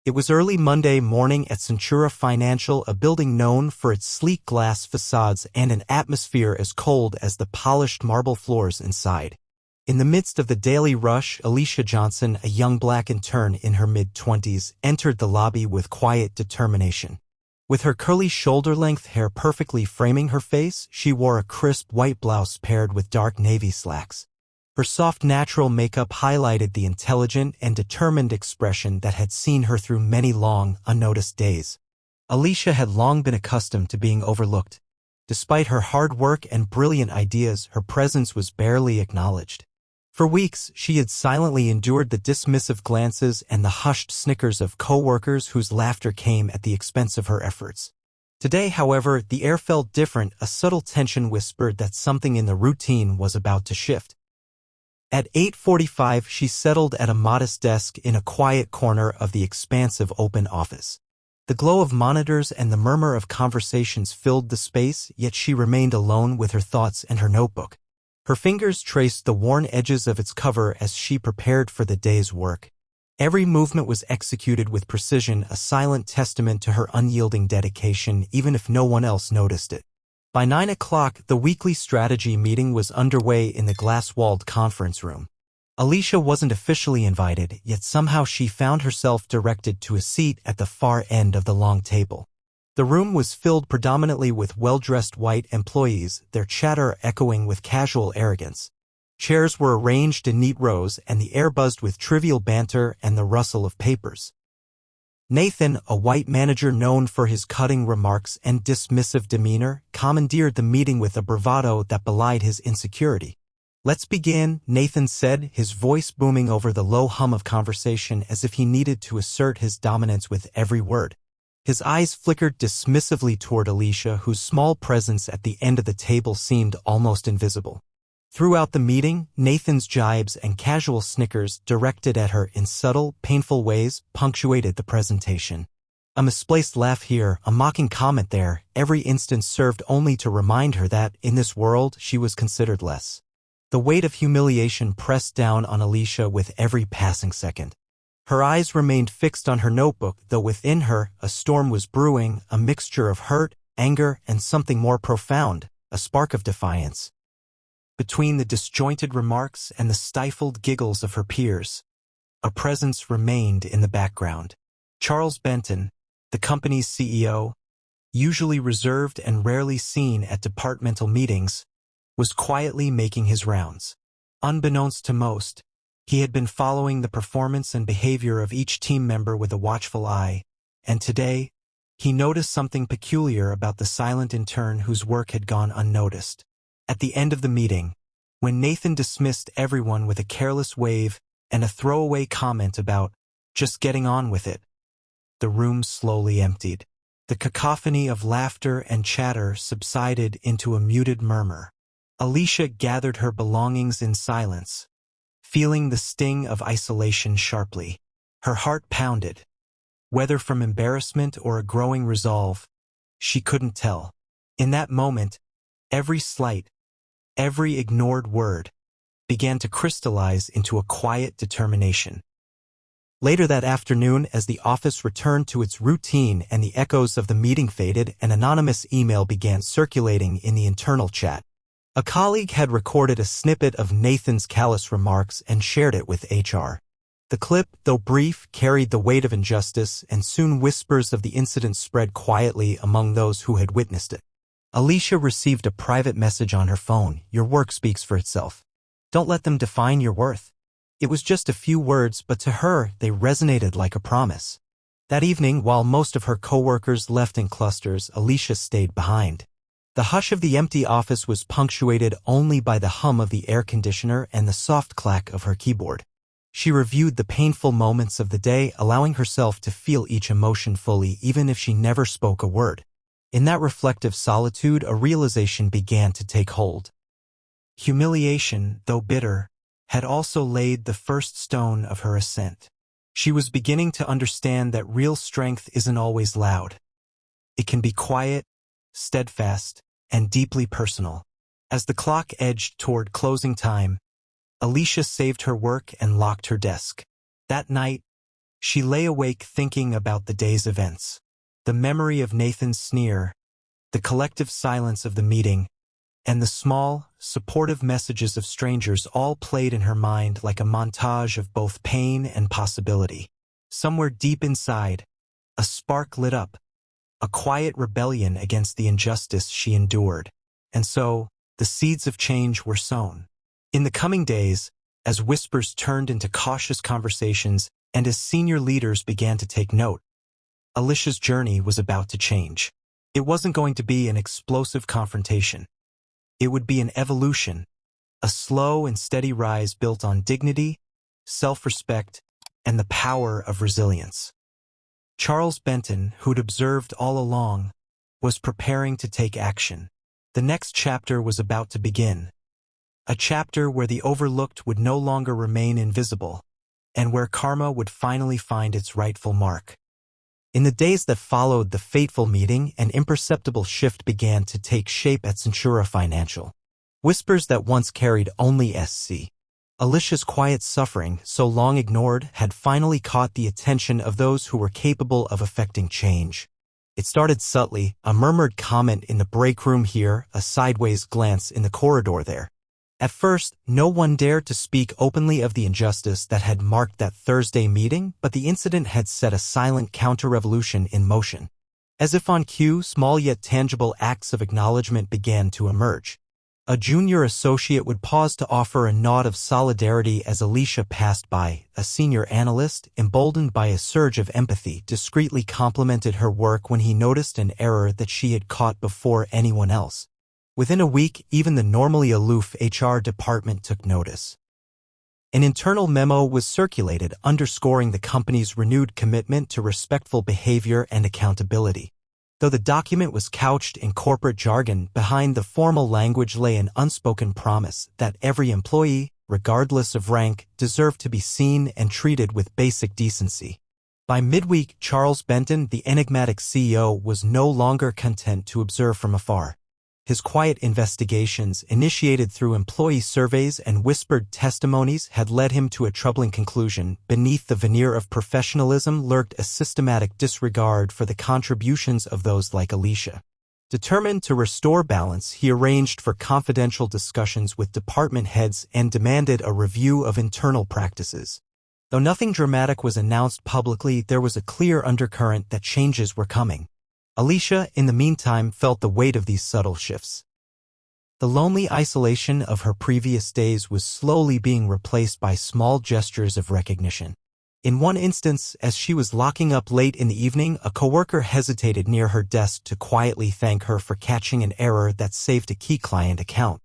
It was early Monday morning at Centura Financial, a building known for its sleek glass facades and an atmosphere as cold as the polished marble floors inside. In the midst of the daily rush, Alicia Johnson, a young black intern in her mid-20s, entered the lobby with quiet determination. With her curly shoulder-length hair perfectly framing her face, she wore a crisp white blouse paired with dark navy slacks. Her soft natural makeup highlighted the intelligent and determined expression that had seen her through many long, unnoticed days. Alicia had long been accustomed to being overlooked. Despite her hard work and brilliant ideas, her presence was barely acknowledged. For weeks, she had silently endured the dismissive glances and the hushed snickers of coworkers whose laughter came at the expense of her efforts. Today, however, the air felt different. A subtle tension whispered that something in the routine was about to shift. At 8:45, she settled at a modest desk in a quiet corner of the expansive open office. The glow of monitors and the murmur of conversations filled the space, yet she remained alone with her thoughts and her notebook. Her fingers traced the worn edges of its cover as she prepared for the day's work. Every movement was executed with precision, a silent testament to her unyielding dedication, even if no one else noticed it. By 9 o'clock, the weekly strategy meeting was underway in the glass-walled conference room. Alicia wasn't officially invited, yet somehow she found herself directed to a seat at the far end of the long table. The room was filled predominantly with well-dressed white employees, their chatter echoing with casual arrogance. Chairs were arranged in neat rows, and the air buzzed with trivial banter and the rustle of papers. Nathan, a white manager known for his cutting remarks and dismissive demeanor, commandeered the meeting with a bravado that belied his insecurity. "Let's begin," Nathan said, his voice booming over the low hum of conversation as if he needed to assert his dominance with every word. His eyes flickered dismissively toward Alicia, whose small presence at the end of the table seemed almost invisible. Throughout the meeting, Nathan's jibes and casual snickers directed at her in subtle, painful ways punctuated the presentation. A misplaced laugh here, a mocking comment there, every instance served only to remind her that, in this world, she was considered less. The weight of humiliation pressed down on Alicia with every passing second. Her eyes remained fixed on her notebook, though within her, a storm was brewing, a mixture of hurt, anger, and something more profound, a spark of defiance. Between the disjointed remarks and the stifled giggles of her peers, a presence remained in the background. Charles Benton, the company's CEO, usually reserved and rarely seen at departmental meetings, was quietly making his rounds. Unbeknownst to most, he had been following the performance and behavior of each team member with a watchful eye, and today, he noticed something peculiar about the silent intern whose work had gone unnoticed. At the end of the meeting, when Nathan dismissed everyone with a careless wave and a throwaway comment about just getting on with it, the room slowly emptied. The cacophony of laughter and chatter subsided into a muted murmur. Alicia gathered her belongings in silence, feeling the sting of isolation sharply. Her heart pounded. Whether from embarrassment or a growing resolve, she couldn't tell. In that moment, every slight, every ignored word began to crystallize into a quiet determination. Later that afternoon, as the office returned to its routine and the echoes of the meeting faded, an anonymous email began circulating in the internal chat. A colleague had recorded a snippet of Nathan's callous remarks and shared it with HR. The clip, though brief, carried the weight of injustice, and soon whispers of the incident spread quietly among those who had witnessed it. Alicia received a private message on her phone. "Your work speaks for itself. Don't let them define your worth." It was just a few words, but to her, they resonated like a promise. That evening, while most of her coworkers left in clusters, Alicia stayed behind. The hush of the empty office was punctuated only by the hum of the air conditioner and the soft clack of her keyboard. She reviewed the painful moments of the day, allowing herself to feel each emotion fully, even if she never spoke a word. In that reflective solitude, a realization began to take hold. Humiliation, though bitter, had also laid the first stone of her ascent. She was beginning to understand that real strength isn't always loud. It can be quiet, steadfast, and deeply personal. As the clock edged toward closing time, Alicia saved her work and locked her desk. That night, She lay awake thinking about the day's events. The memory of Nathan's sneer, the collective silence of the meeting, and the small, supportive messages of strangers all played in her mind like a montage of both pain and possibility. Somewhere deep inside, a spark lit up, a quiet rebellion against the injustice she endured. And so, the seeds of change were sown. In the coming days, as whispers turned into cautious conversations and as senior leaders began to take note, Alicia's journey was about to change. It wasn't going to be an explosive confrontation. It would be an evolution, a slow and steady rise built on dignity, self-respect, and the power of resilience. Charles Benton, who'd observed all along, was preparing to take action. The next chapter was about to begin. A chapter where the overlooked would no longer remain invisible, and where karma would finally find its rightful mark. In the days that followed the fateful meeting, an imperceptible shift began to take shape at Centura Financial. Whispers that once carried only SC. Alicia's quiet suffering, so long ignored, had finally caught the attention of those who were capable of affecting change. It started subtly, a murmured comment in the break room here, a sideways glance in the corridor there. At first, no one dared to speak openly of the injustice that had marked that Thursday meeting, but the incident had set a silent counter-revolution in motion. As if on cue, small yet tangible acts of acknowledgement began to emerge. A junior associate would pause to offer a nod of solidarity as Alicia passed by. A senior analyst, emboldened by a surge of empathy, discreetly complimented her work when he noticed an error that she had caught before anyone else. Within a week, even the normally aloof HR department took notice. An internal memo was circulated underscoring the company's renewed commitment to respectful behavior and accountability. Though the document was couched in corporate jargon, behind the formal language lay an unspoken promise that every employee, regardless of rank, deserved to be seen and treated with basic decency. By midweek, Charles Benton, the enigmatic CEO, was no longer content to observe from afar. His quiet investigations, initiated through employee surveys and whispered testimonies, had led him to a troubling conclusion. Beneath the veneer of professionalism lurked a systematic disregard for the contributions of those like Alicia. Determined to restore balance, he arranged for confidential discussions with department heads and demanded a review of internal practices. Though nothing dramatic was announced publicly, there was a clear undercurrent that changes were coming. Alicia, in the meantime, felt the weight of these subtle shifts. The lonely isolation of her previous days was slowly being replaced by small gestures of recognition. In one instance, as she was locking up late in the evening, a coworker hesitated near her desk to quietly thank her for catching an error that saved a key client account.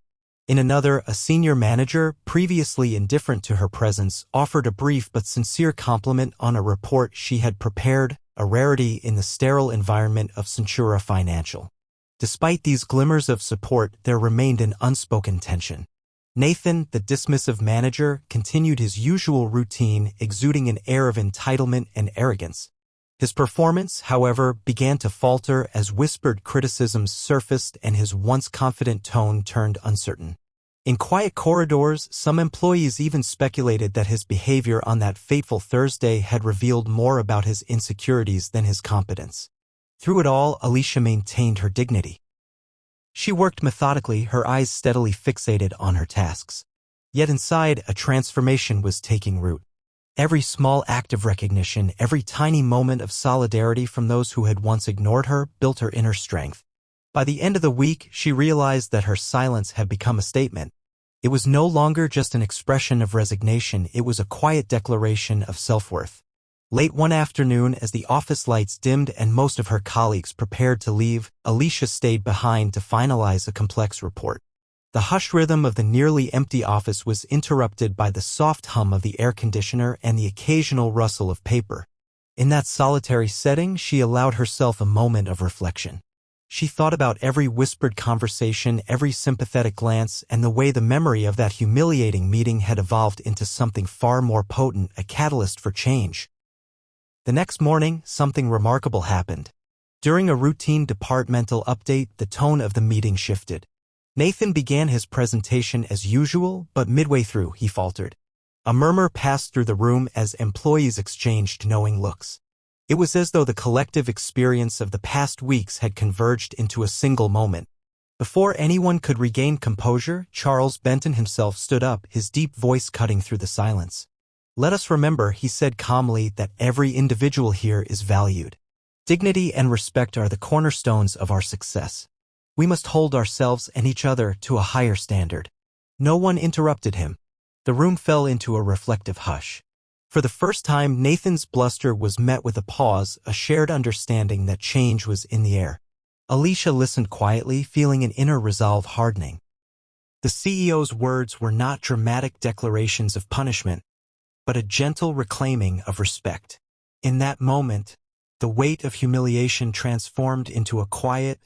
In another, a senior manager, previously indifferent to her presence, offered a brief but sincere compliment on a report she had prepared, a rarity in the sterile environment of Centura Financial. Despite these glimmers of support, there remained an unspoken tension. Nathan, the dismissive manager, continued his usual routine, exuding an air of entitlement and arrogance. His performance, however, began to falter as whispered criticisms surfaced and his once confident tone turned uncertain. In quiet corridors, some employees even speculated that his behavior on that fateful Thursday had revealed more about his insecurities than his competence. Through it all, Alicia maintained her dignity. She worked methodically, her eyes steadily fixated on her tasks. Yet inside, a transformation was taking root. Every small act of recognition, every tiny moment of solidarity from those who had once ignored her, built her inner strength. By the end of the week, she realized that her silence had become a statement. It was no longer just an expression of resignation, it was a quiet declaration of self-worth. Late one afternoon, as the office lights dimmed and most of her colleagues prepared to leave, Alicia stayed behind to finalize a complex report. The hushed rhythm of the nearly empty office was interrupted by the soft hum of the air conditioner and the occasional rustle of paper. In that solitary setting, she allowed herself a moment of reflection. She thought about every whispered conversation, every sympathetic glance, and the way the memory of that humiliating meeting had evolved into something far more potent, a catalyst for change. The next morning, something remarkable happened. During a routine departmental update, the tone of the meeting shifted. Nathan began his presentation as usual, but midway through, he faltered. A murmur passed through the room as employees exchanged knowing looks. It was as though the collective experience of the past weeks had converged into a single moment. Before anyone could regain composure, Charles Benton himself stood up, his deep voice cutting through the silence. "Let us remember," he said calmly, "that every individual here is valued. Dignity and respect are the cornerstones of our success. We must hold ourselves and each other to a higher standard." No one interrupted him. The room fell into a reflective hush. For the first time, Nathan's bluster was met with a pause, a shared understanding that change was in the air. Alicia listened quietly, feeling an inner resolve hardening. The CEO's words were not dramatic declarations of punishment, but a gentle reclaiming of respect. In that moment, the weight of humiliation transformed into a quiet,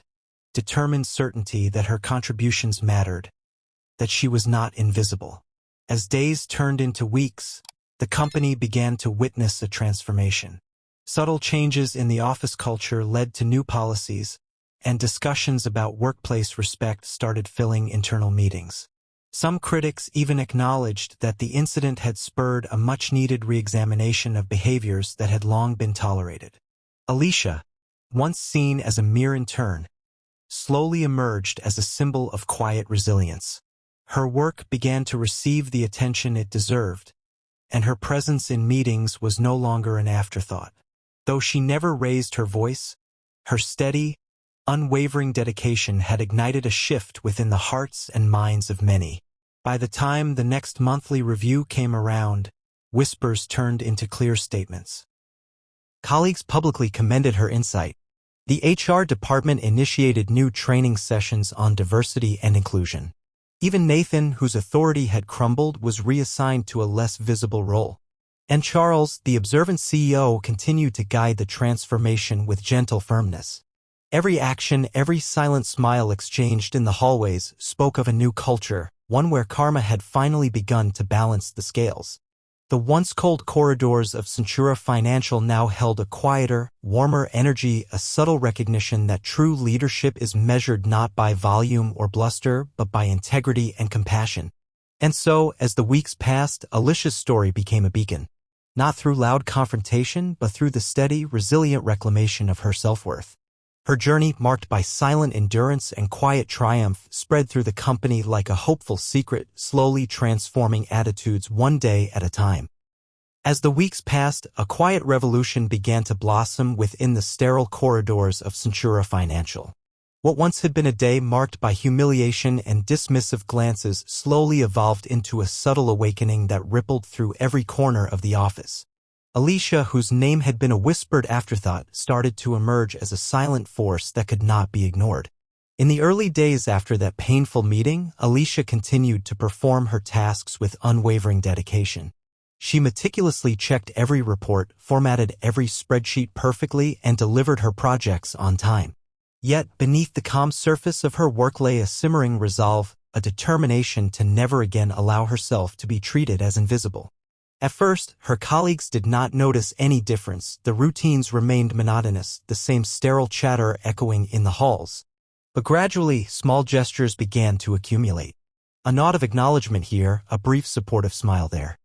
determined certainty that her contributions mattered, that she was not invisible. As days turned into weeks, the company began to witness a transformation. Subtle changes in the office culture led to new policies, and discussions about workplace respect started filling internal meetings. Some critics even acknowledged that the incident had spurred a much-needed re-examination of behaviors that had long been tolerated. Alicia, once seen as a mere intern, slowly emerged as a symbol of quiet resilience. Her work began to receive the attention it deserved, and her presence in meetings was no longer an afterthought. Though she never raised her voice, her steady, unwavering dedication had ignited a shift within the hearts and minds of many. By the time the next monthly review came around, whispers turned into clear statements. Colleagues publicly commended her insight. The HR department initiated new training sessions on diversity and inclusion. Even Nathan, whose authority had crumbled, was reassigned to a less visible role. And Charles, the observant CEO, continued to guide the transformation with gentle firmness. Every action, every silent smile exchanged in the hallways spoke of a new culture, one where karma had finally begun to balance the scales. The once cold corridors of Centura Financial now held a quieter, warmer energy, a subtle recognition that true leadership is measured not by volume or bluster, but by integrity and compassion. And so, as the weeks passed, Alicia's story became a beacon. Not through loud confrontation, but through the steady, resilient reclamation of her self-worth. Her journey, marked by silent endurance and quiet triumph, spread through the company like a hopeful secret, slowly transforming attitudes one day at a time. As the weeks passed, a quiet revolution began to blossom within the sterile corridors of Centura Financial. What once had been a day marked by humiliation and dismissive glances slowly evolved into a subtle awakening that rippled through every corner of the office. Alicia, whose name had been a whispered afterthought, started to emerge as a silent force that could not be ignored. In the early days after that painful meeting, Alicia continued to perform her tasks with unwavering dedication. She meticulously checked every report, formatted every spreadsheet perfectly, and delivered her projects on time. Yet, beneath the calm surface of her work lay a simmering resolve, a determination to never again allow herself to be treated as invisible. At first, her colleagues did not notice any difference. The routines remained monotonous, the same sterile chatter echoing in the halls. But gradually, small gestures began to accumulate. A nod of acknowledgement here, a brief supportive smile there.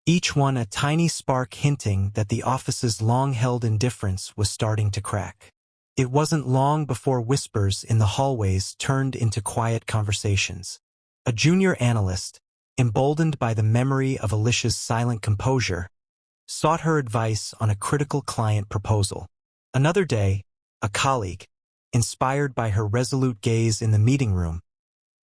Each one a tiny spark hinting that the office's long-held indifference was starting to crack. It wasn't long before whispers in the hallways turned into quiet conversations. A junior analyst, emboldened by the memory of Alicia's silent composure, sought her advice on a critical client proposal. Another day, a colleague, inspired by her resolute gaze in the meeting room,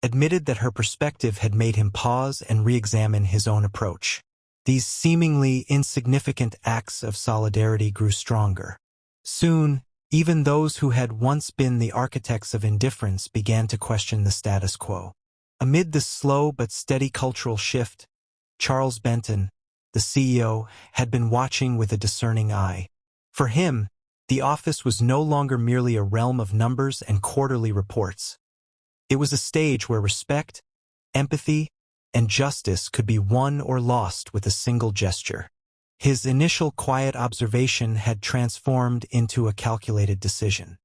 admitted that her perspective had made him pause and re-examine his own approach. These seemingly insignificant acts of solidarity grew stronger. Soon, even those who had once been the architects of indifference began to question the status quo. Amid this slow but steady cultural shift, Charles Benton, the CEO, had been watching with a discerning eye. For him, the office was no longer merely a realm of numbers and quarterly reports. It was a stage where respect, empathy, and justice could be won or lost with a single gesture. His initial quiet observation had transformed into a calculated decision.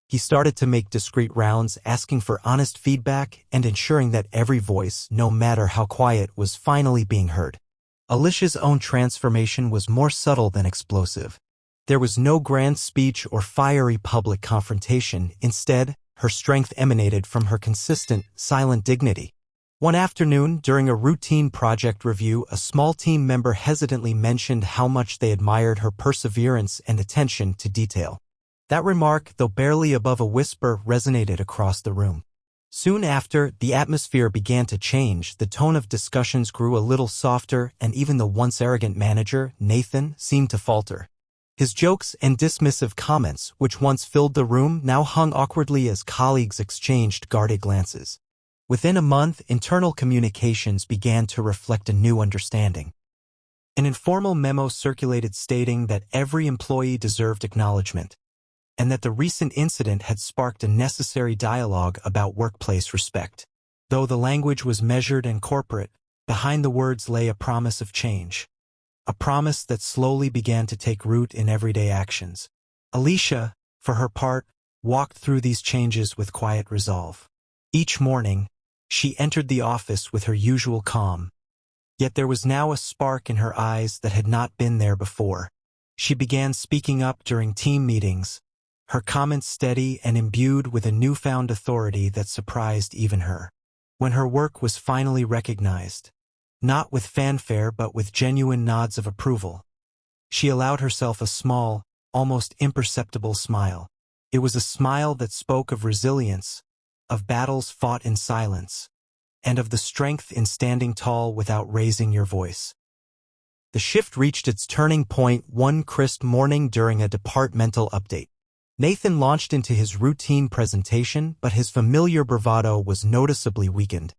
He started to make discreet rounds, asking for honest feedback and ensuring that every voice, no matter how quiet, was finally being heard. Alicia's own transformation was more subtle than explosive. There was no grand speech or fiery public confrontation. Instead, her strength emanated from her consistent, silent dignity. One afternoon, during a routine project review, a small team member hesitantly mentioned how much they admired her perseverance and attention to detail. That remark, though barely above a whisper, resonated across the room. Soon after, the atmosphere began to change. The tone of discussions grew a little softer, and even the once arrogant manager, Nathan, seemed to falter. His jokes and dismissive comments, which once filled the room, now hung awkwardly as colleagues exchanged guarded glances. Within a month, internal communications began to reflect a new understanding. An informal memo circulated stating that every employee deserved acknowledgement, and that the recent incident had sparked a necessary dialogue about workplace respect. Though the language was measured and corporate, behind the words lay a promise of change. A promise that slowly began to take root in everyday actions. Alicia, for her part, walked through these changes with quiet resolve. Each morning, she entered the office with her usual calm. Yet there was now a spark in her eyes that had not been there before. She began speaking up during team meetings, her comments steady and imbued with a newfound authority that surprised even her. When her work was finally recognized, not with fanfare but with genuine nods of approval, she allowed herself a small, almost imperceptible smile. It was a smile that spoke of resilience, of battles fought in silence, and of the strength in standing tall without raising your voice. The shift reached its turning point one crisp morning during a departmental update. Nathan launched into his routine presentation, but his familiar bravado was noticeably weakened.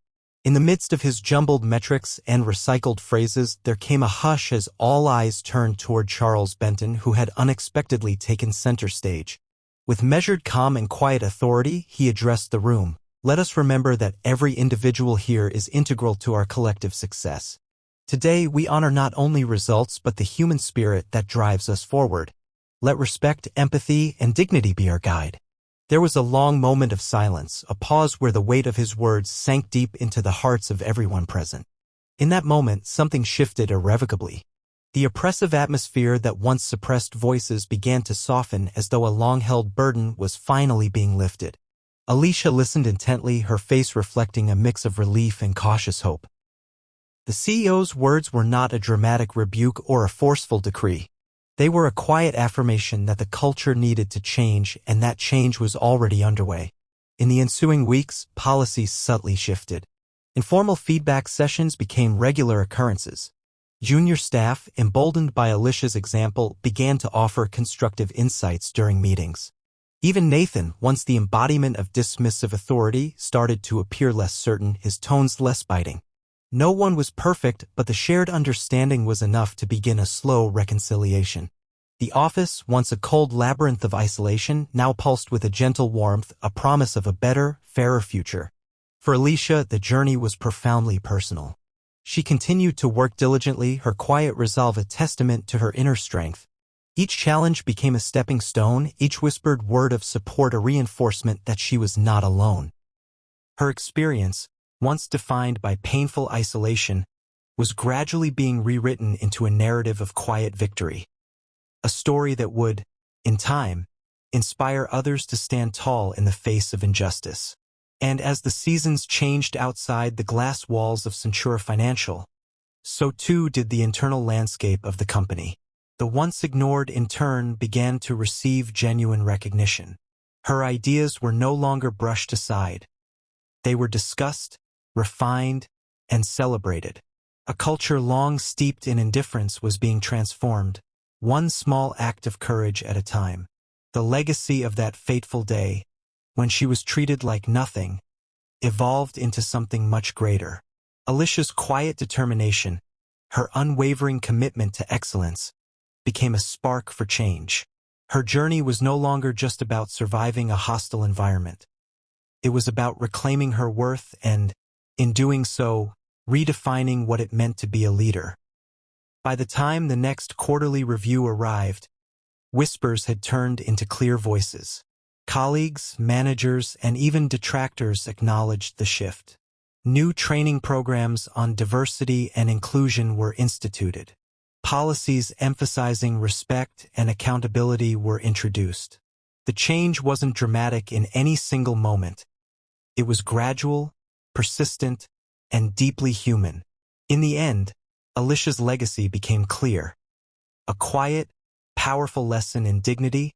In the midst of his jumbled metrics and recycled phrases, there came a hush as all eyes turned toward Charles Benton, who had unexpectedly taken center stage. With measured calm and quiet authority, he addressed the room. Let us remember that every individual here is integral to our collective success. Today, we honor not only results but the human spirit that drives us forward. Let respect, empathy, and dignity be our guide. There was a long moment of silence, a pause where the weight of his words sank deep into the hearts of everyone present. In that moment, something shifted irrevocably. The oppressive atmosphere that once suppressed voices began to soften as though a long-held burden was finally being lifted. Alicia listened intently, her face reflecting a mix of relief and cautious hope. The CEO's words were not a dramatic rebuke or a forceful decree. They were a quiet affirmation that the culture needed to change, and that change was already underway. In the ensuing weeks, policies subtly shifted. Informal feedback sessions became regular occurrences. Junior staff, emboldened by Alicia's example, began to offer constructive insights during meetings. Even Nathan, once the embodiment of dismissive authority, started to appear less certain, his tones less biting. No one was perfect, but the shared understanding was enough to begin a slow reconciliation. The office, once a cold labyrinth of isolation, now pulsed with a gentle warmth, a promise of a better, fairer future. For Alicia, the journey was profoundly personal. She continued to work diligently, her quiet resolve a testament to her inner strength. Each challenge became a stepping stone, each whispered word of support a reinforcement that she was not alone. Her experience, once defined by painful isolation, was gradually being rewritten into a narrative of quiet victory. A story that would, in time, inspire others to stand tall in the face of injustice. And as the seasons changed outside the glass walls of Centura Financial, so too did the internal landscape of the company. The once ignored intern began to receive genuine recognition. Her ideas were no longer brushed aside. They were discussed, refined, and celebrated. A culture long steeped in indifference was being transformed, one small act of courage at a time. The legacy of that fateful day, when she was treated like nothing, evolved into something much greater. Alicia's quiet determination, her unwavering commitment to excellence, became a spark for change. Her journey was no longer just about surviving a hostile environment. It was about reclaiming her worth and, in doing so, redefining what it meant to be a leader. By the time the next quarterly review arrived, whispers had turned into clear voices. Colleagues, managers, and even detractors acknowledged the shift. New training programs on diversity and inclusion were instituted. Policies emphasizing respect and accountability were introduced. The change wasn't dramatic in any single moment. It was gradual, persistent, and deeply human. In the end, Alicia's legacy became clear. A quiet, powerful lesson in dignity,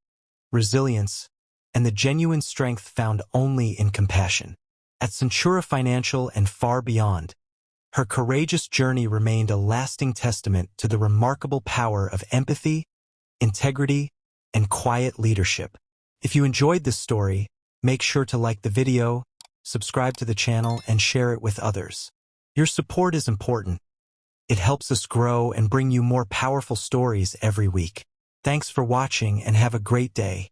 resilience, and the genuine strength found only in compassion. At Centura Financial and far beyond, her courageous journey remained a lasting testament to the remarkable power of empathy, integrity, and quiet leadership. If you enjoyed this story, make sure to like the video, subscribe to the channel, and share it with others. Your support is important. It helps us grow and bring you more powerful stories every week. Thanks for watching and have a great day.